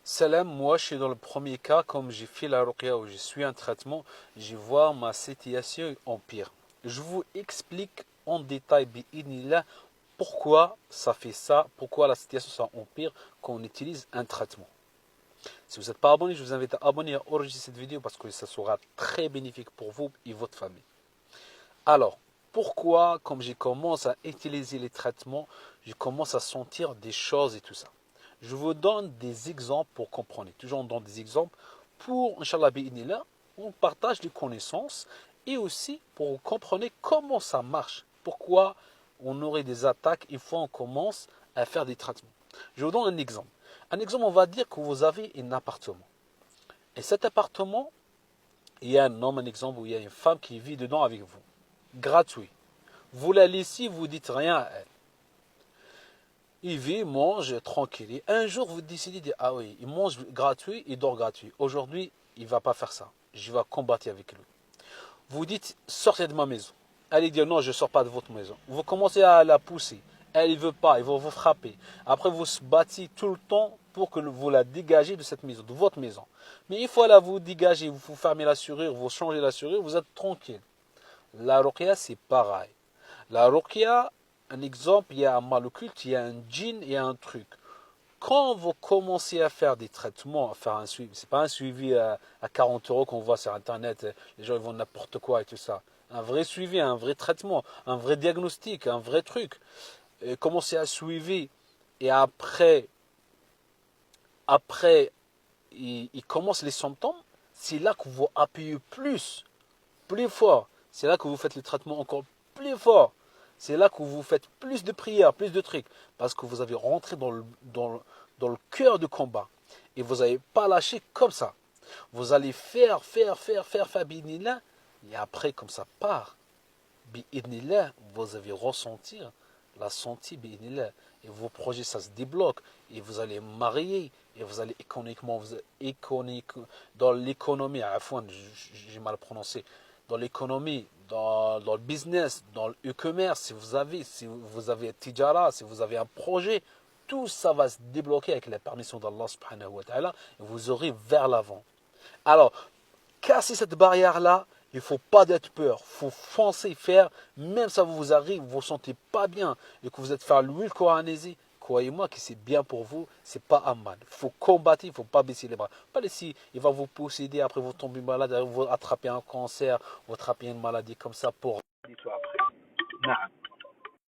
Salam, moi je suis dans le premier cas, comme j'ai fait la ruqya où je suis un traitement, je vois ma situation empire. Je vous explique en détail, bi'idhnillah, pourquoi ça fait ça, pourquoi la situation ça empire quand on utilise un traitement. Si vous n'êtes pas abonné, je vous invite à abonner et à enregistrer cette vidéo parce que ça sera très bénéfique pour vous et votre famille. Alors, pourquoi, comme je commence à utiliser les traitements, je commence à sentir des choses et tout ça. Je vous donne des exemples pour comprendre. Toujours on donne des exemples pour, Inch'Allah, bi'idhnillah, on partage les connaissances et aussi pour comprendre comment ça marche. Pourquoi on aurait des attaques une fois on commence à faire des traitements. Je vous donne un exemple. Un exemple, on va dire que vous avez un appartement. Et cet appartement, il y a un homme, un exemple, où il y a une femme qui vit dedans avec vous. Gratuit. Vous la laissez, vous dites rien à elle. Il vit, mange tranquille. Et un jour, vous décidez de, ah oui, il mange gratuit, il dort gratuit. Aujourd'hui, il ne va pas faire ça. Je vais combattre avec lui. Vous dites, sortez de ma maison. Elle dit, non, je ne sors pas de votre maison. Vous commencez à la pousser. Elle ne veut pas, il va vous frapper. Après, vous se battez tout le temps pour que vous la dégagez de cette maison, de votre maison. Mais une fois là, vous dégagez, vous fermez la serrure, vous changez la serrure, vous êtes tranquille. La ruqya, c'est pareil. La ruqya, un exemple, il y a un mal occulte, il y a un djinn, il y a un truc. Quand vous commencez à faire des traitements, à faire un suivi, c'est pas un suivi à 40 euros qu'on voit sur internet, les gens ils vont n'importe quoi et tout ça. Un vrai suivi, un vrai traitement, un vrai diagnostic, un vrai truc. Et commencez à suivre et après il commence les symptômes, c'est là que vous appuyez plus fort. C'est là que vous faites le traitement encore plus fort. C'est là que vous faites plus de prières, plus de trucs. Parce que vous avez rentré dans le cœur du combat. Et vous n'avez pas lâché comme ça. Vous allez faire, bi'idhnillah. Et après, comme ça part, bi'idhnillah, vous allez ressentir la santé, bi'idhnillah. Et vos projets, ça se débloque. Et vous allez marier. Et vous allez économiquement, dans l'économie, j'ai mal prononcé, dans l'économie, dans le business, dans le e-commerce, si vous avez un tijara, si vous avez un projet, tout ça va se débloquer avec la permission d'Allah subhanahu wa ta'ala et vous aurez vers l'avant. Alors, casser cette barrière-là, il ne faut pas d'être peur, il faut foncer, faire, même ça vous arrive, vous ne vous sentez pas bien et que vous êtes faire l'huile coranésie, croyez-moi que c'est bien pour vous, c'est pas un mal. Il faut combattre, il ne faut pas baisser les bras. Pas laisser, il va vous posséder, après vous tombez malade, vous attrapez un cancer, vous attrapez une maladie comme ça pour... Dis-toi après. Non.